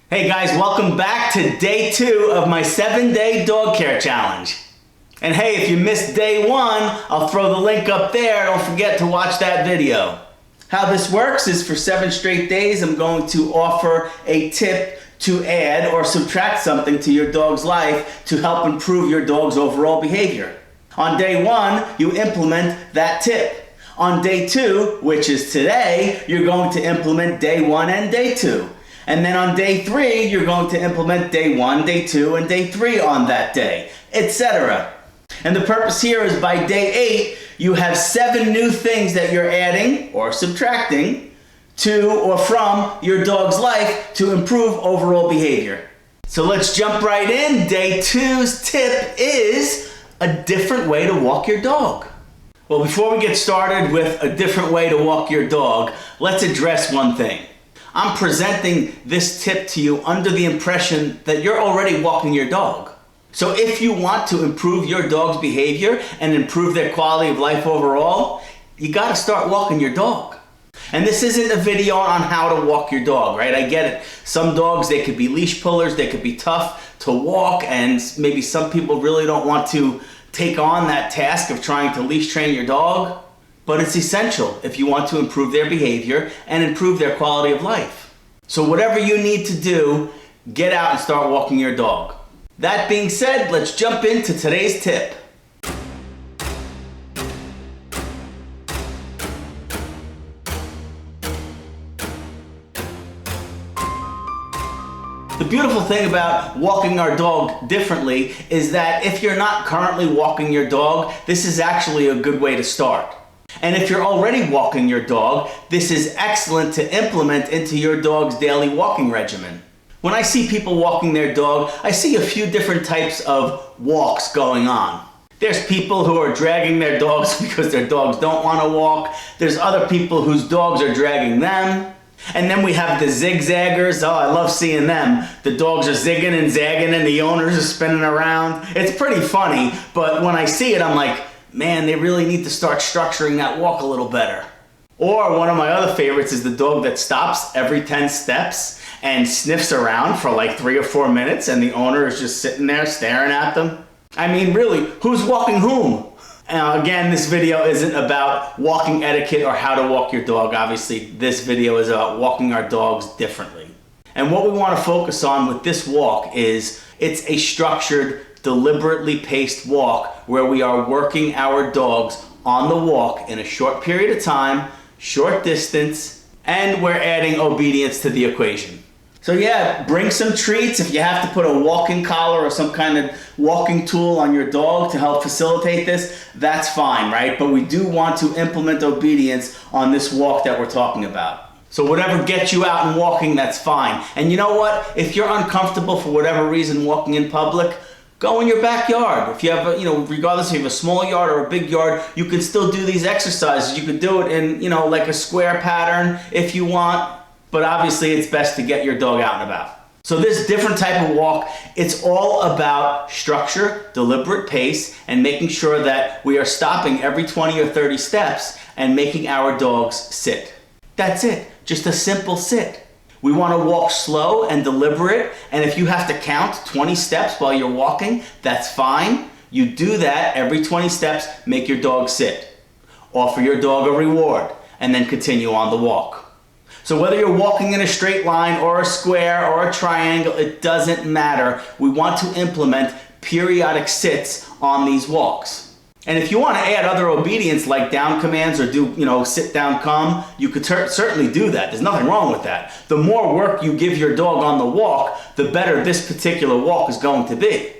Hey guys, welcome back to day 2 of my 7-day dog care challenge. And hey, if you missed day 1, I'll throw the link up there. Don't forget to watch that video. How this works is for 7 straight days, I'm going to offer a tip to add or subtract something to your dog's life to help improve your dog's overall behavior. On day 1, you implement that tip. On day 2, which is today, you're going to implement day 1 and day 2. And then on day 3, you're going to implement day 1, day 2, and day 3 on that day, etc. And the purpose here is by day 8, you have 7 new things that you're adding or subtracting to or from your dog's life to improve overall behavior. So let's jump right in. Day 2's tip is a different way to walk your dog. Well, before we get started with a different way to walk your dog, let's address one thing. I'm presenting this tip to you under the impression that you're already walking your dog. So if you want to improve your dog's behavior and improve their quality of life overall, you got to start walking your dog. And this isn't a video on how to walk your dog, right? I get it. Some dogs, they could be leash pullers, they could be tough to walk, and maybe some people really don't want to take on that task of trying to leash train your dog. But it's essential if you want to improve their behavior and improve their quality of life. So whatever you need to do, get out and start walking your dog. That being said, let's jump into today's tip. The beautiful thing about walking our dog differently is that if you're not currently walking your dog, this is actually a good way to start. And if you're already walking your dog, this is excellent to implement into your dog's daily walking regimen. When I see people walking their dog, I see a few different types of walks going on. There's people who are dragging their dogs because their dogs don't want to walk. There's other people whose dogs are dragging them. And then we have the zigzaggers. Oh, I love seeing them. The dogs are zigging and zagging and the owners are spinning around. It's pretty funny, but when I see it, I'm like, man, they really need to start structuring that walk a little better. Or one of my other favorites is the dog that stops every 10 steps and sniffs around for like 3 or 4 minutes and the owner is just sitting there staring at them. I mean, really, who's walking whom? Again, this video isn't about walking etiquette or how to walk your dog. Obviously, this video is about walking our dogs differently. And what we want to focus on with this walk is it's a structured, deliberately paced walk where we are working our dogs on the walk in a short period of time, short distance, and we're adding obedience to the equation. So yeah, bring some treats. If you have to put a walking collar or some kind of walking tool on your dog to help facilitate this, that's fine, right? But we do want to implement obedience on this walk that we're talking about. So whatever gets you out and walking, that's fine. And you know what? If you're uncomfortable for whatever reason walking in public, go in your backyard. If you have regardless if you have a small yard or a big yard, you can still do these exercises. You could do it in, like a square pattern if you want. But obviously it's best to get your dog out and about. So this different type of walk, it's all about structure, deliberate pace, and making sure that we are stopping every 20 or 30 steps and making our dogs sit. That's it, just a simple sit. We want to walk slow and deliberate, and if you have to count 20 steps while you're walking, that's fine. You do that every 20 steps, make your dog sit. Offer your dog a reward, and then continue on the walk. So whether you're walking in a straight line or a square or a triangle, it doesn't matter. We want to implement periodic sits on these walks. And if you want to add other obedience like down commands or do, sit down come, you could certainly do that. There's nothing wrong with that. The more work you give your dog on the walk, the better this particular walk is going to be.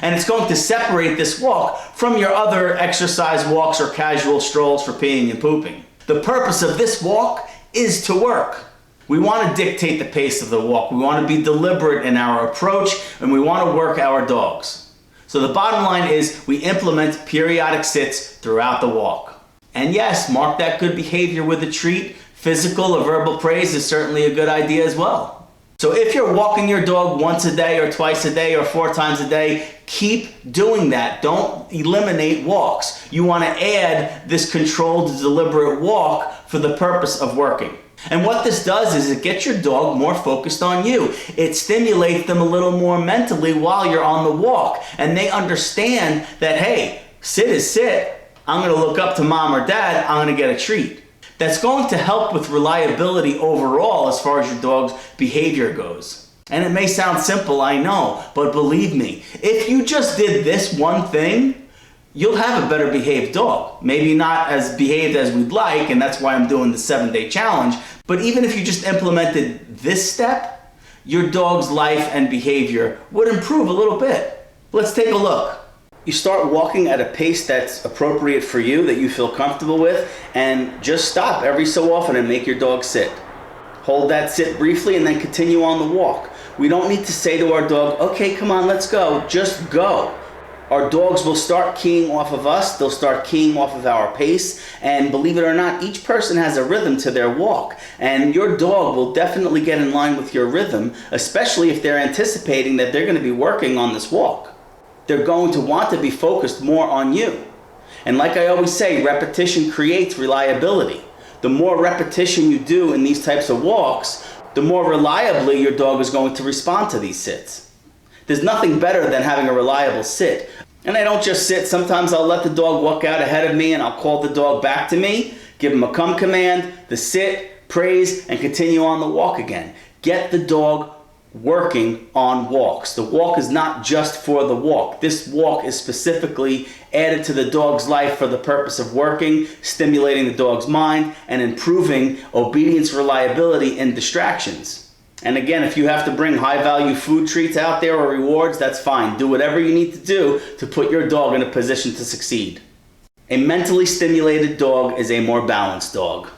And it's going to separate this walk from your other exercise walks or casual strolls for peeing and pooping. The purpose of this walk is to work. We want to dictate the pace of the walk. We want to be deliberate in our approach, and we want to work our dogs. So the bottom line is we implement periodic sits throughout the walk. And yes, mark that good behavior with a treat. Physical or verbal praise is certainly a good idea as well. So if you're walking your dog once a day or twice a day or 4 times a day, keep doing that. Don't eliminate walks. You want to add this controlled, deliberate walk for the purpose of working. And what this does is it gets your dog more focused on you. It stimulates them a little more mentally while you're on the walk. And they understand that, hey, sit is sit. I'm going to look up to mom or dad. I'm going to get a treat. That's going to help with reliability overall as far as your dog's behavior goes. And it may sound simple, I know, but believe me, if you just did this one thing, you'll have a better behaved dog. Maybe not as behaved as we'd like, and that's why I'm doing the 7-day challenge, but even if you just implemented this step, your dog's life and behavior would improve a little bit. Let's take a look. You start walking at a pace that's appropriate for you, that you feel comfortable with, and just stop every so often and make your dog sit. Hold that sit briefly and then continue on the walk. We don't need to say to our dog, okay, come on, let's go. Just go. Our dogs will start keying off of us. They'll start keying off of our pace. And believe it or not, each person has a rhythm to their walk. And your dog will definitely get in line with your rhythm, especially if they're anticipating that they're going to be working on this walk. They're going to want to be focused more on you. And like I always say, repetition creates reliability. The more repetition you do in these types of walks, the more reliably your dog is going to respond to these sits. There's nothing better than having a reliable sit. And I don't just sit. Sometimes I'll let the dog walk out ahead of me and I'll call the dog back to me, give him a come command, the sit, praise, and continue on the walk again. Get the dog working on walks. The walk is not just for the walk. This walk is specifically added to the dog's life for the purpose of working, stimulating the dog's mind, and improving obedience, reliability, and distractions. And again, if you have to bring high-value food treats out there or rewards, that's fine. Do whatever you need to do to put your dog in a position to succeed. A mentally stimulated dog is a more balanced dog.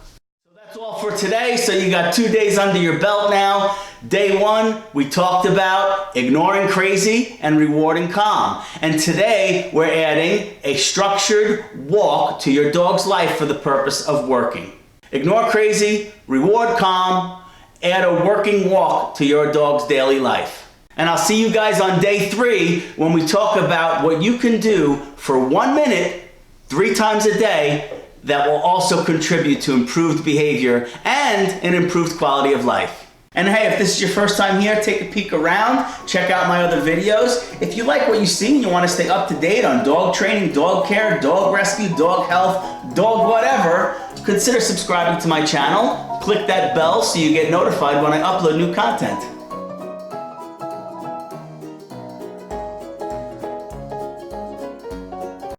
That's all for today. So you got 2 days under your belt now. Day 1, we talked about ignoring crazy and rewarding calm. And today we're adding a structured walk to your dog's life for the purpose of working. Ignore crazy, reward calm, add a working walk to your dog's daily life. And I'll see you guys on day 3 when we talk about what you can do for 1 minute, 3 times a day, that will also contribute to improved behavior and an improved quality of life. And hey, if this is your first time here, take a peek around, check out my other videos. If you like what you see and you want to stay up to date on dog training, dog care, dog rescue, dog health, dog whatever, consider subscribing to my channel. Click that bell so you get notified when I upload new content.